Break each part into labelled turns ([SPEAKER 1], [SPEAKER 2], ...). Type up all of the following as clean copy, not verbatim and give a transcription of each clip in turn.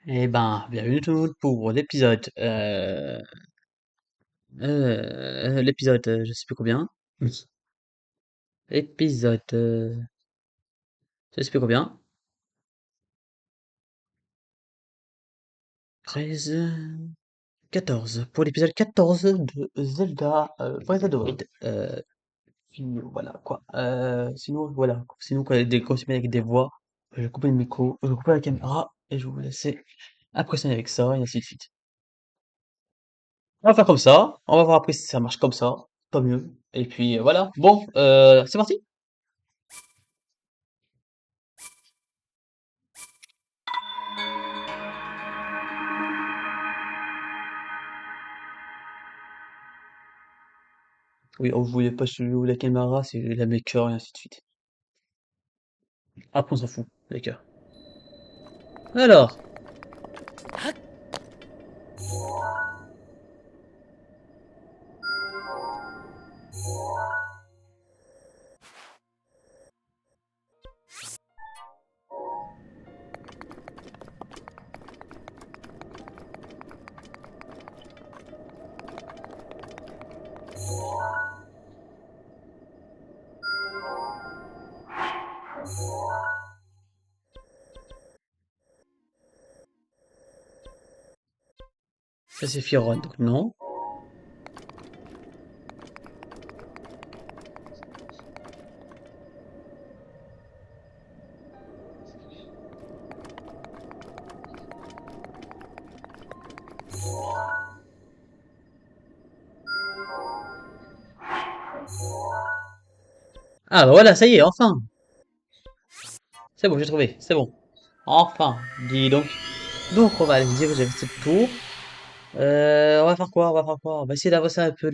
[SPEAKER 1] Eh ben, bienvenue tout le monde pour l'épisode, l'épisode, je sais plus combien. Oui. Épisode, je sais plus combien. 13, 14. Pour l'épisode 14 de Zelda, Breath of the Wild. Voilà quoi. Sinon, voilà. Sinon, quand il y a des grosses images avec des voix, je vais couper le micro, je vais couper la caméra et je vais vous laisser impressionner avec ça et ainsi de suite. On va faire comme ça. On va voir après si ça marche comme ça. Pas mieux. Et puis voilà. Bon, c'est parti. Oui, on voulait pas celui où la caméra, c'est la maker et ainsi de suite. Après, on s'en fout, maker. Alors, ça c'est Firon, donc non. Ah bah voilà, ça y est, enfin. C'est bon, j'ai trouvé, c'est bon. Enfin, dis donc. Donc, on va aller se diriger vers cette tour. On va faire quoi? On va faire quoi? On va essayer d'avancer un peu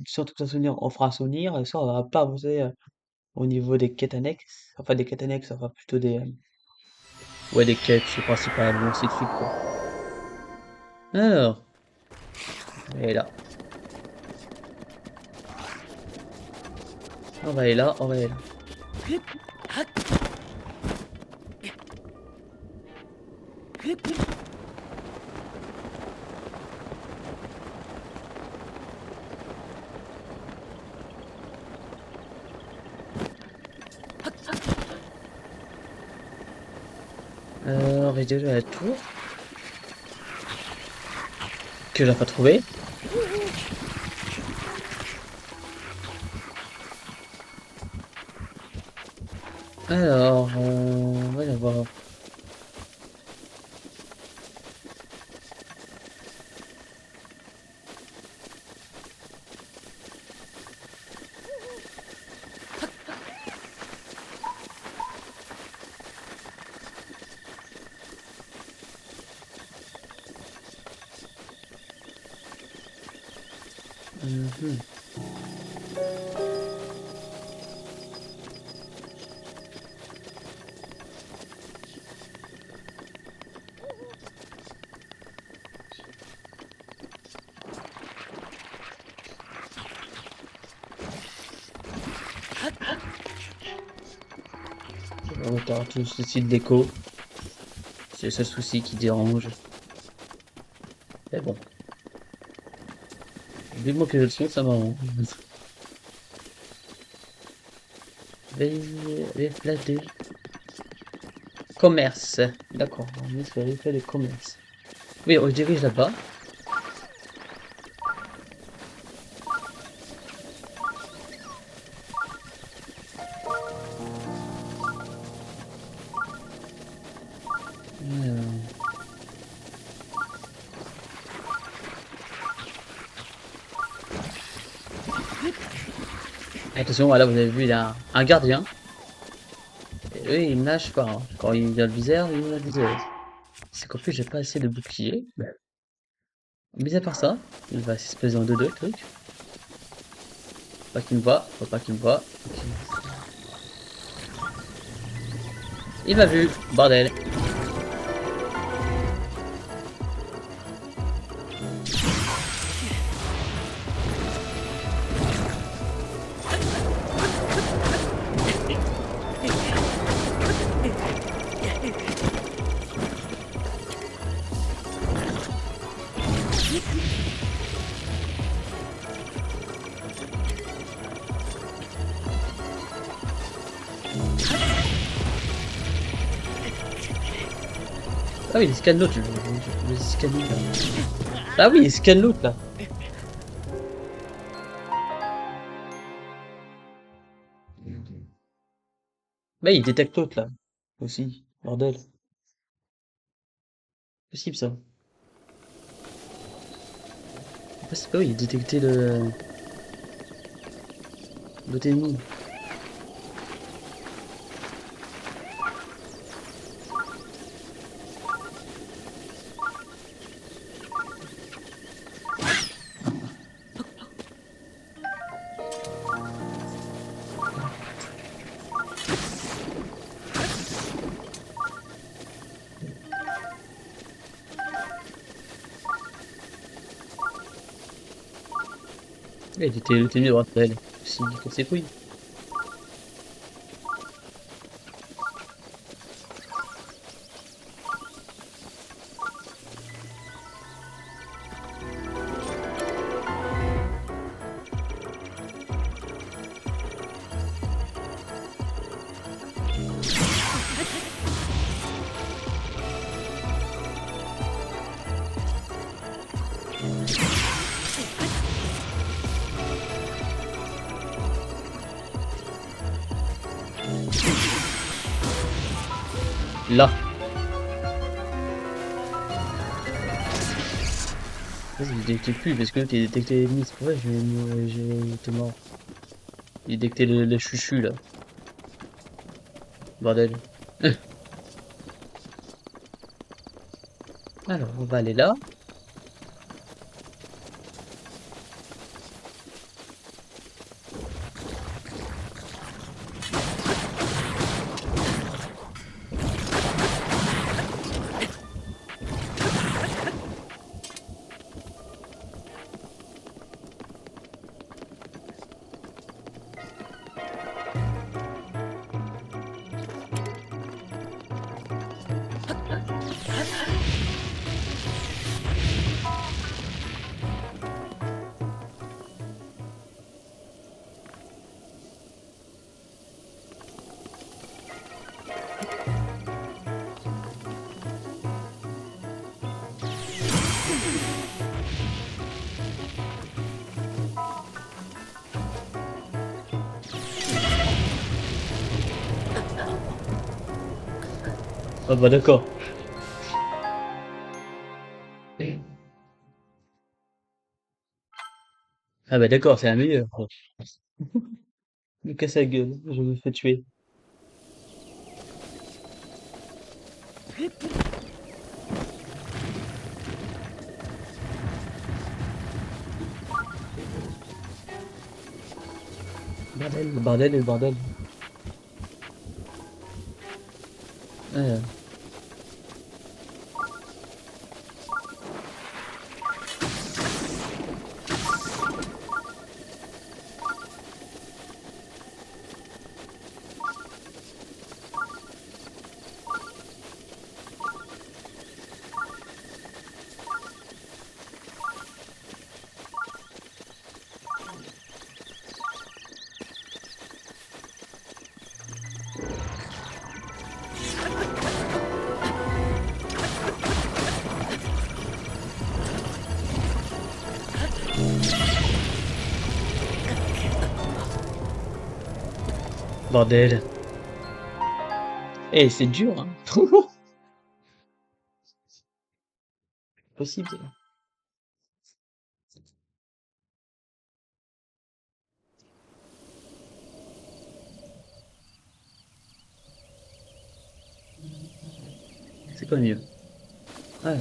[SPEAKER 1] surtout que ça souvenir, on fera un souvenir, et ça, on va pas avancer au niveau des quêtes annexes. Enfin, des quêtes annexes, enfin plutôt des, ouais, des quêtes principales, ou ainsi de suite, quoi. Alors, et là. On va aller là, on va aller là. On va déjà à la tour, que j'ai pas trouvé. Alors, on va y voir. Mhm. On va faire tout ce style déco. C'est le seul souci qui dérange. Mais bon, vivement que je le son, ça m'arrange. Replay de commerce. D'accord, on est sur le replay de commerce. Oui, on se dirige là-bas. Alors, attention, voilà, vous avez vu, il y a un gardien. Et lui, il me lâche pas, hein. Quand il a le viseur, il me lâche le viseur. C'est qu'en plus, j'ai pas assez de bouclier. Mis à part ça, il va s'espèce en deux, le truc. Faut pas qu'il me voit, faut pas qu'il me voit. Il m'a vu, bordel. Ah oui, il scanne l'autre, je scanne là. Ah oui, il scanne l'autre là. Bah il détecte l'autre là. Aussi. Bordel. Possible ça. C'est pas oui, il détectait l'autre ennemi. Ouais, il était l'autre ennemi de droite d'elle. Aussi, comme ses couilles. Là. Vas-y, il détecte plus parce que l'autre il détectait l'ennemi. C'est pour ça que j'ai été mort. Il détectait le chuchu là. Bordel. Alors, on va aller là. Ah bah d'accord. Ah bah d'accord, c'est la meilleure. Me casse la gueule, je me fais tuer. Bordel, le bordel et le bordel. Ouais. Bordel. Eh, c'est dur, hein. Possible. C'est quoi mieux? Ouais.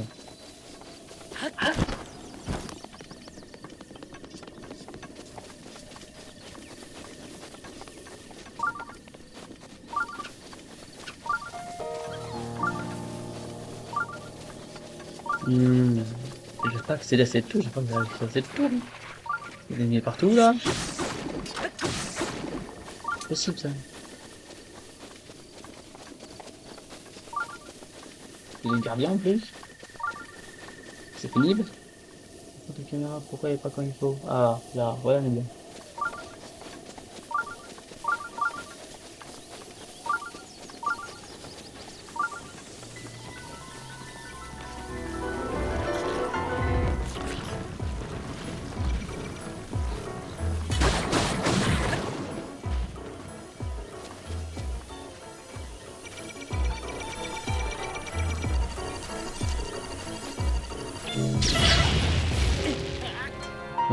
[SPEAKER 1] Hmm. J'espère que c'est là cette tour, j'espère que c'est là cette tour. Il est partout là. C'est possible ça. Il est gardien en plus. C'est pénible. La caméra, pourquoi il est pas quand il faut? Ah, là, voilà, on est bien.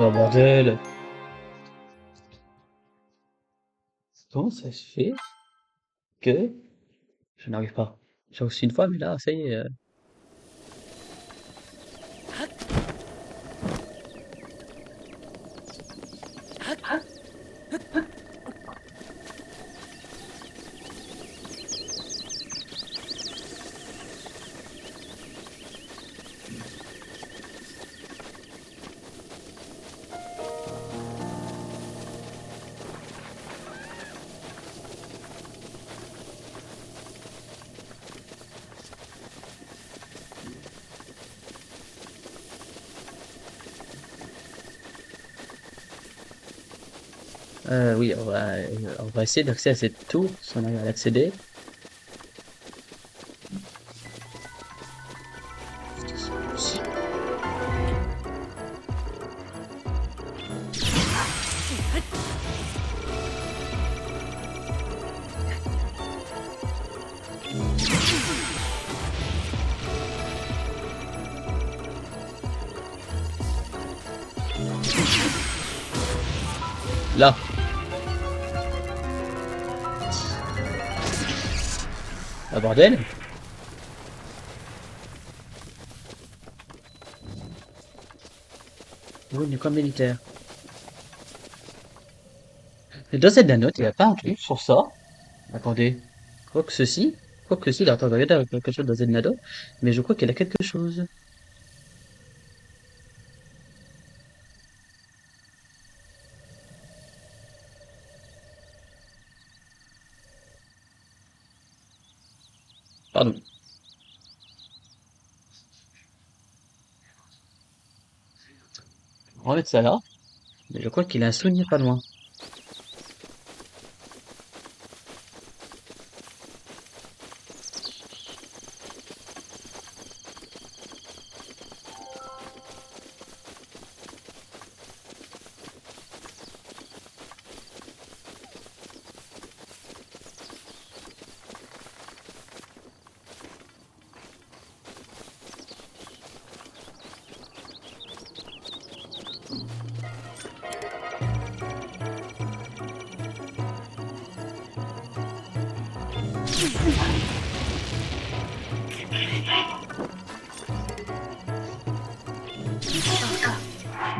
[SPEAKER 1] Oh bordel! Comment ça se fait que je n'arrive pas? J'ai reçu une fois, mais là, ça y est. Oui, on va essayer d'accéder à cette tour, si on arrive à l'accéder. Putain, c'est pas possible. Là! Ah bordel! Oui, du camp militaire. Et dans cette note, il n'y a pas un truc sur ça? Attendez. Quoi que ceci? Quoi que ceci, là, attends, regarde quelque chose dans Zelnado, mais je crois qu'il a quelque chose. Pardon. On va mettre ça là, mais je crois qu'il a un souvenir pas loin.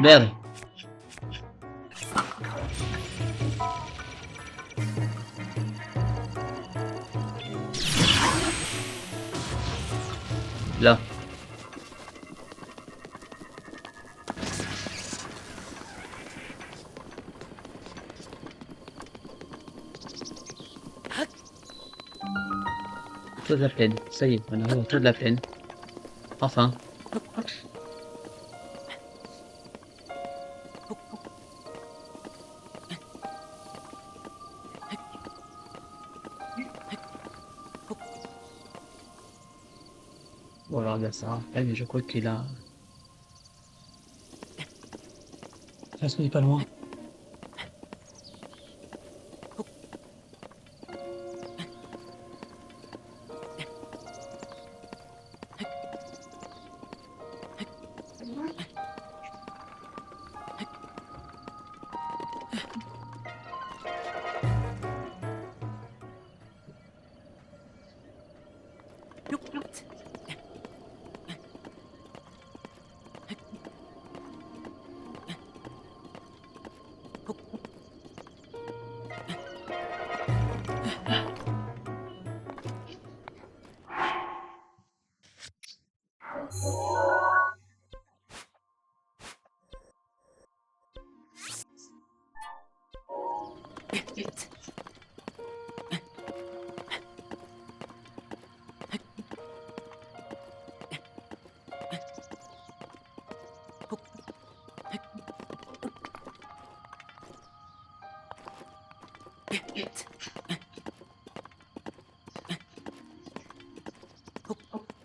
[SPEAKER 1] Merde. Là. Tour de la plaine. Ça y est, on arrive au tour de la plaine. Enfin. Bon, alors, regarde ça. Ah, mais je crois qu'il a. Est-ce qu'on est pas loin?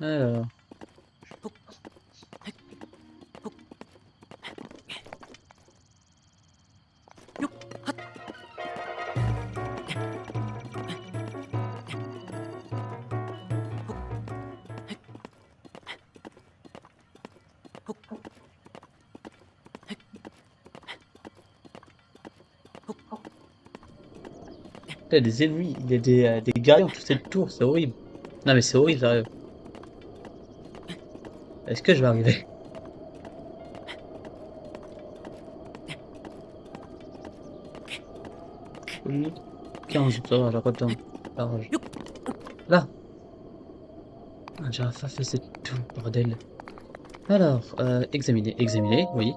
[SPEAKER 1] Alors. Il y a des ennemis, il y a des gardiens sur cette tour, c'est horrible. Non mais c'est horrible, sérieux. Est-ce que je vais arriver? Oui. 15, ça va, j'ai pas de temps. Large. Là! Ah, j'ai enfin fait cette tour, bordel. Alors, examiner, examiner, oui.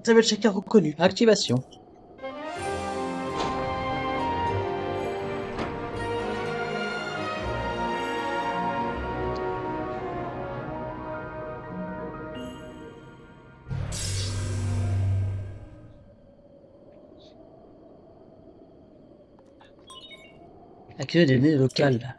[SPEAKER 1] Isabelle Checker reconnu. Activation. Accueil des données locales.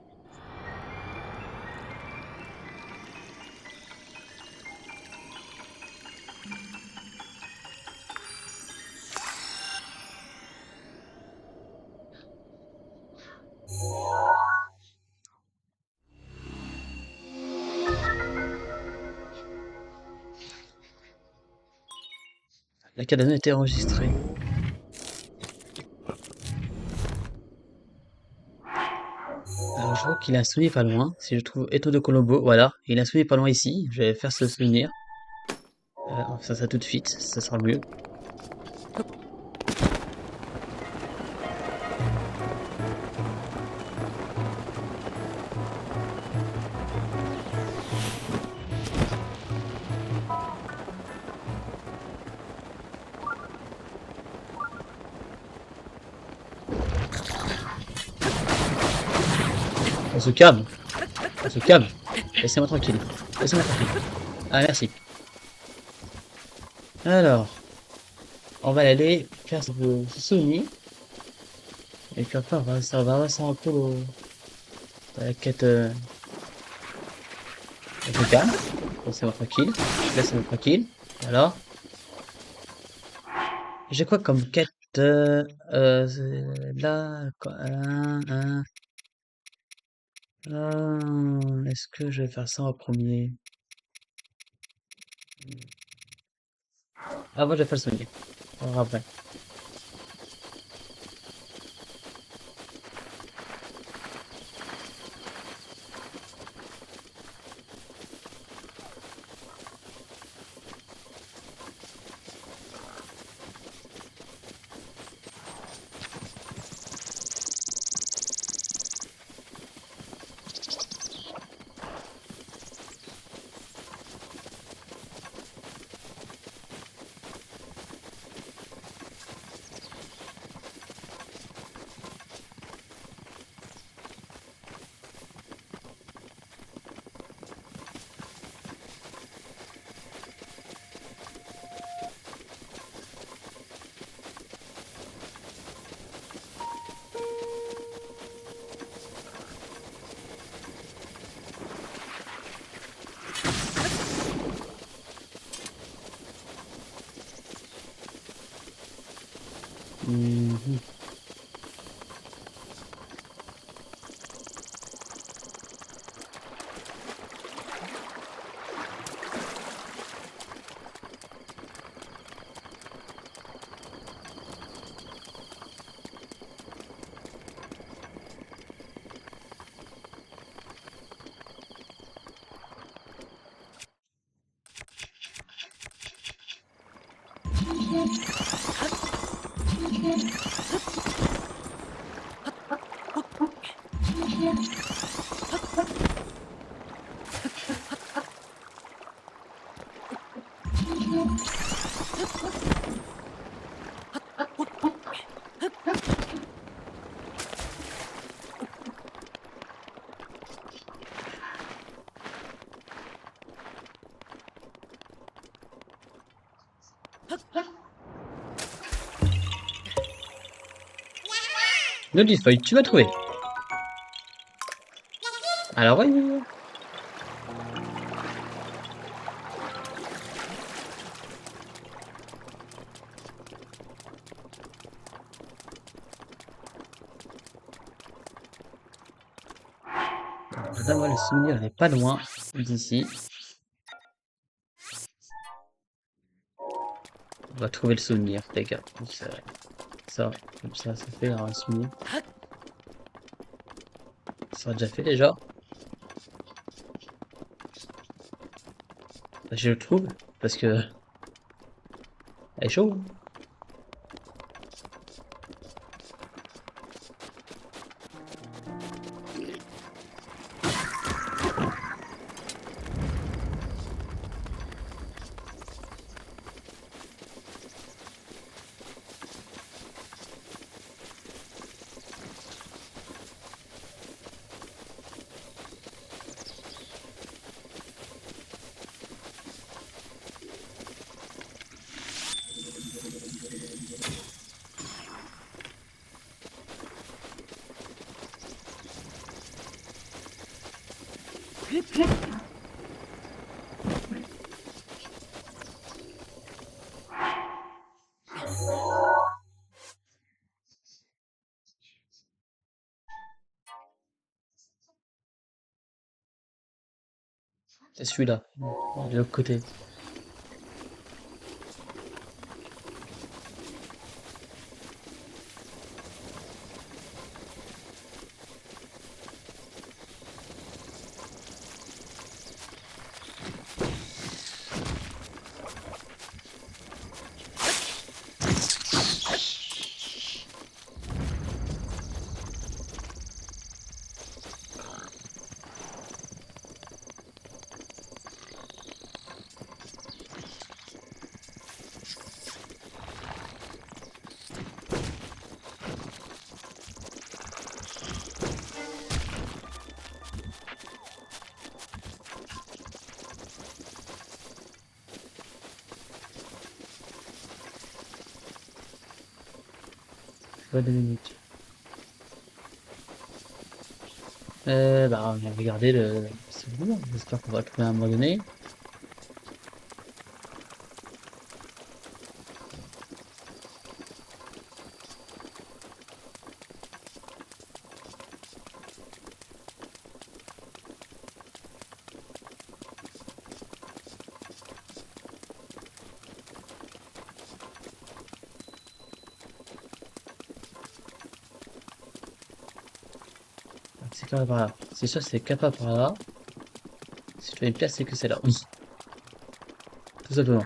[SPEAKER 1] La carte de données a été enregistrée. Alors, je vois qu'il a un souvenir pas loin. Si je trouve Eto de Colombo, voilà. Il a un souvenir pas loin ici. Je vais faire ce souvenir. On fait ça tout de suite. Ça sera mieux. On se calme. On se calme. Laissez-moi tranquille. Laissez-moi tranquille. Ah, merci. Alors, on va aller faire ce souvenir. Et puis après, on va avancer un peu dans la quête. On se calme. Laissez-moi tranquille. Laissez-moi tranquille. Voilà. J'ai quoi comme quête là est-ce que je vais faire ça en premier? Ah, moi, je vais faire le souvenir. On verra après. Mhm. Notice feuille, tu vas trouver. Alors, oui, oui, oui. Là, moi, le souvenir n'est pas loin d'ici. va trouver le souvenir, les gars. Donc, ça, comme ça fait un souvenir. Ça sera déjà fait déjà. Bah, je le trouve parce que elle est chaud, hein. C'est celui-là, de l'autre côté. Pas 2 minutes. Bah, on va regarder le souvenir. J'espère qu'on va le trouver à un moment donné. C'est quand même par là. C'est sûr, c'est capable par là. Si je fais une pièce, c'est que c'est là. Oui, tout simplement.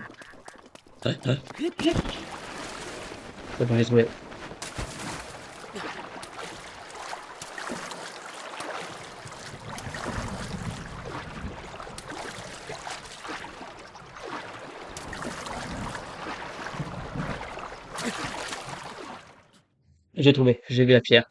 [SPEAKER 1] C'est bon, j'ai trouvé. J'ai trouvé. J'ai vu la pierre.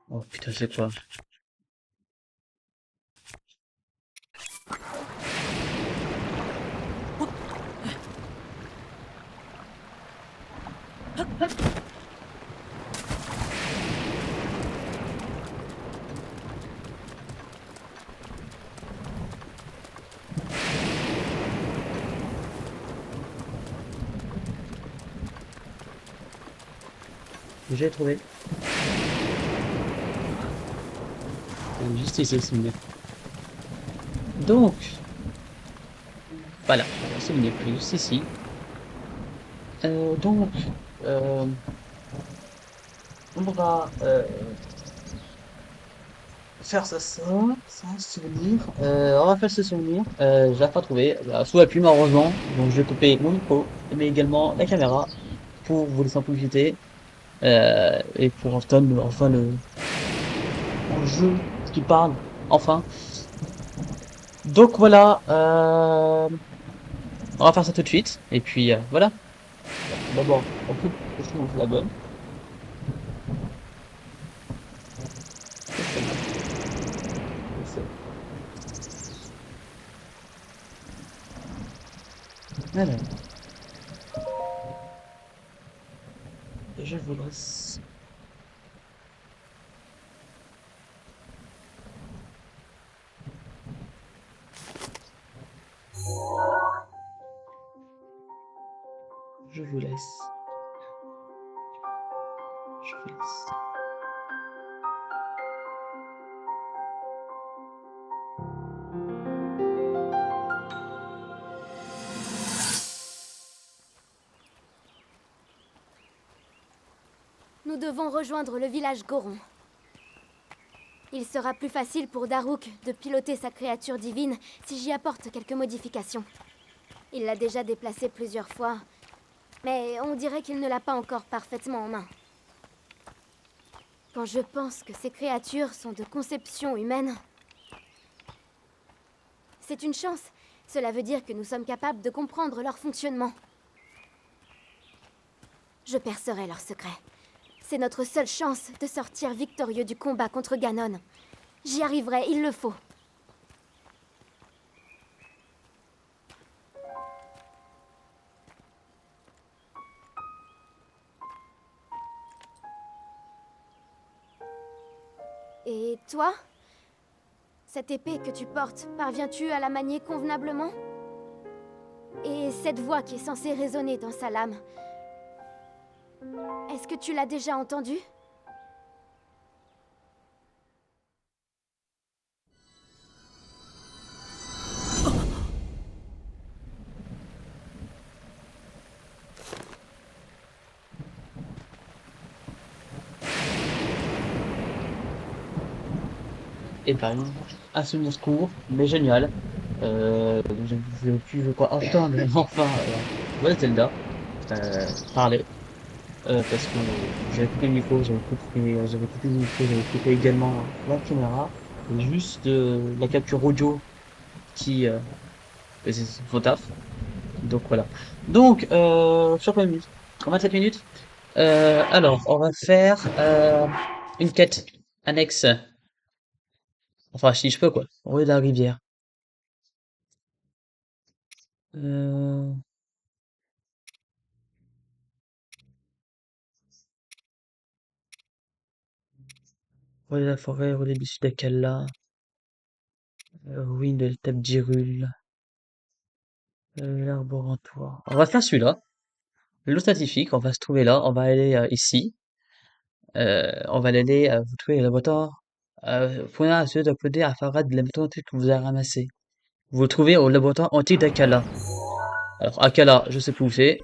[SPEAKER 1] Oh putain, c'est quoi? J'ai trouvé. Juste ici, le souvenir. Donc, voilà. Le souvenir est juste ici. Donc, euh, on va faire ça, souvenir. On va faire ce souvenir. Je l'ai pas trouvé. Sous la pluie, malheureusement. Donc, je vais couper mon micro, mais également la caméra pour vous laisser en profiter. Et pour enfin le jeu qui parle. Enfin. Donc, voilà. On va faire ça tout de suite. Et puis, voilà. D'abord, on coupe la bonne. Alors, je vous laisse. Je vous Je fixe.
[SPEAKER 2] Nous devons rejoindre le village Goron. Il sera plus facile pour Daruk de piloter sa créature divine si j'y apporte quelques modifications. Il l'a déjà déplacée plusieurs fois, mais on dirait qu'il ne l'a pas encore parfaitement en main. Quand je pense que ces créatures sont de conception humaine, c'est une chance. Cela veut dire que nous sommes capables de comprendre leur fonctionnement. Je percerai leurs secrets. C'est notre seule chance de sortir victorieux du combat contre Ganon. J'y arriverai, il le faut. Et toi? Cette épée que tu portes, parviens-tu à la manier convenablement? Et cette voix qui est censée résonner dans sa lame, est-ce que tu l'as déjà entendue?
[SPEAKER 1] Et ben, un souvenir court, mais génial. J'ai pu, je crois, entendre enfin ouais, Zelda parler. Parce que j'avais coupé le micro, j'avais coupé également la caméra. Et juste la capture audio qui faisait son taf. Donc voilà. Donc, sur combien de minutes? En 27 minutes? Alors, on va faire une quête annexe. Enfin, si je peux, quoi. Au lieu de la rivière. Euh, Relais de la forêt, relais du sud d'Akala, ruine de l'étape d'Hyrule, l'arborantoir. On va faire celui-là. L'eau scientifique, on va se trouver là, on va aller ici. On va aller, vous trouver le laboratoire. Prenez à celui d'appeler à Farad de la méthode antique que vous avez ramassé. Vous le trouvez au laboratoire antique d'Akala. Alors, Akala, je sais plus où c'est.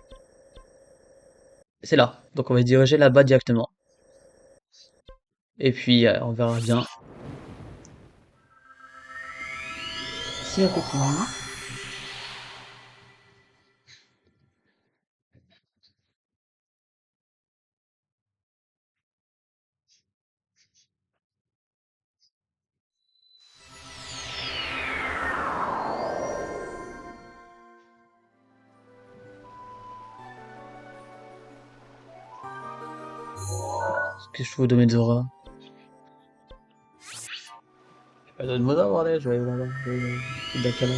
[SPEAKER 1] C'est là. Donc, on va se diriger là-bas directement. Et puis, on verra bien. Si un peu plus loin. Ce que je trouve de Medzora. Pas de Medzora, bordel, je vais aller là-bas. D'Akala.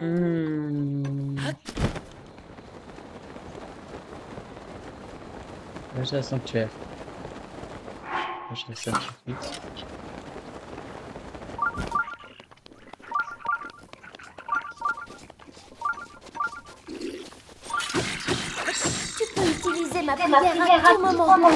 [SPEAKER 1] Hmm. Là, j'ai un sanctuaire. Là, je reste un petit vite.
[SPEAKER 2] Tu peux utiliser ma prière à tout moment.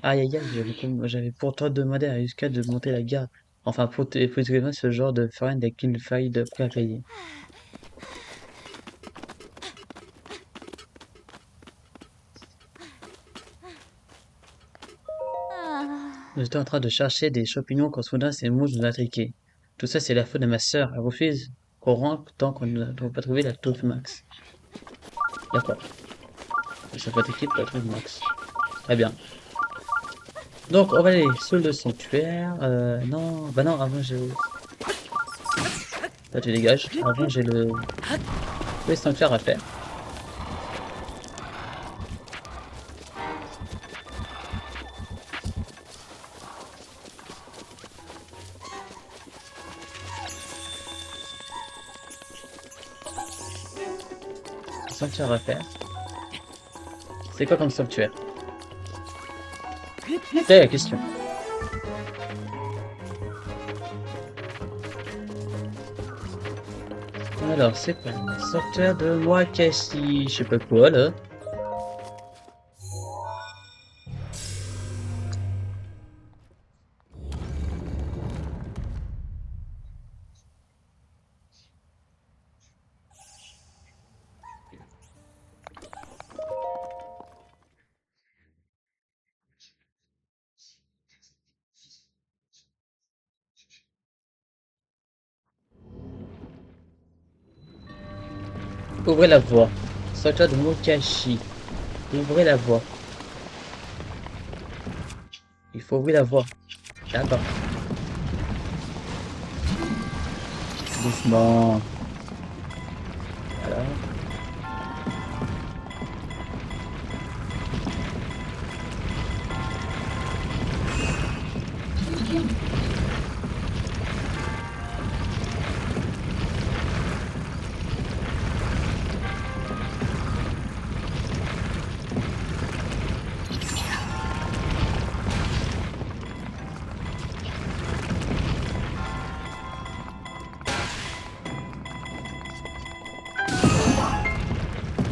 [SPEAKER 1] Aïe aïe aïe, j'avais pourtant demandé à Yuska de monter la garde. Enfin, pour effectivement ce genre de farine avec une faille de prêt à payer. J'étais en train de chercher des champignons quand soudain ces mouches nous attaquaient. Tout ça, c'est la faute de ma sœur. Elle refuse qu'on rentre tant qu'on n'a pas trouvé la taupe max. D'accord. Ça peut attaquer pour la taupe max. Très bien. Donc, on va aller sous le sanctuaire. Non, bah non, avant j'ai... Là, tu dégages. Avant, j'ai le sanctuaire à faire. Sanctuaire à faire. C'est quoi comme sanctuaire? C'est la question. Alors, c'est quoi? Sanctuaire de Wakashi, je sais pas quoi, là. Ouvrez la voie. Sanctuaire de Mokashi. Ouvrez la voie. Il faut ouvrir la voie. D'accord. Doucement. Voilà.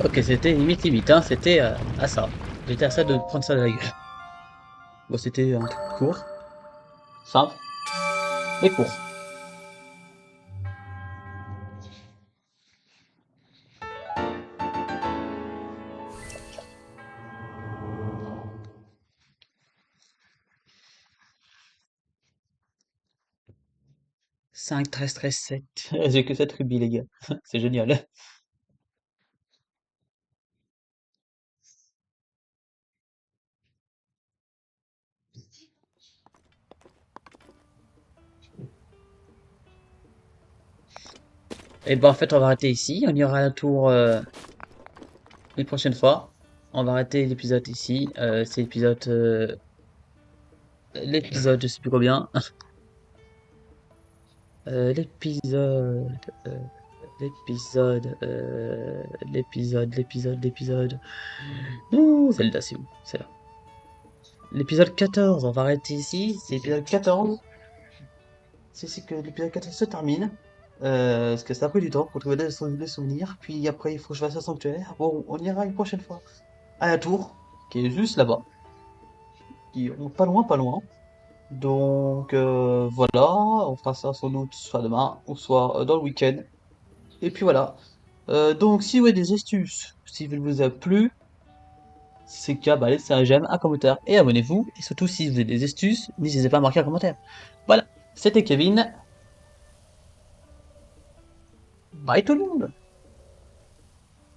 [SPEAKER 1] Ok, c'était limite, hein. C'était à ça. J'étais à ça de prendre ça de la gueule. Bon, c'était un truc court. Simple. Mais court. 5, 13, 13, 7. J'ai que 7 rubis, les gars. C'est génial. Et ben, en fait, on va arrêter ici. On y aura un tour une prochaine fois. On va arrêter l'épisode ici. C'est l'épisode... l'épisode, je sais plus combien. L'épisode... l'épisode... Ouh, Zelda, c'est où? C'est là. L'épisode 14, on va arrêter ici. C'est l'épisode 14. C'est ici que l'épisode 14 se termine. Parce que ça a pris du temps pour trouver des souvenirs. Puis après, il faut que je fasse un sanctuaire. Bon, on ira une prochaine fois. À la tour, qui est juste là-bas. Qui est pas loin, pas loin. Donc voilà, on fera ça sans doute soit demain, ou soit dans le week-end. Et puis voilà. Donc si vous avez des astuces, si vous vous a plu, Si c'est le cas, bah laissez un j'aime, un commentaire et abonnez-vous. Et surtout, si vous avez des astuces, n'hésitez pas à marquer un commentaire. Voilà, c'était Kevin. Bye tout le monde!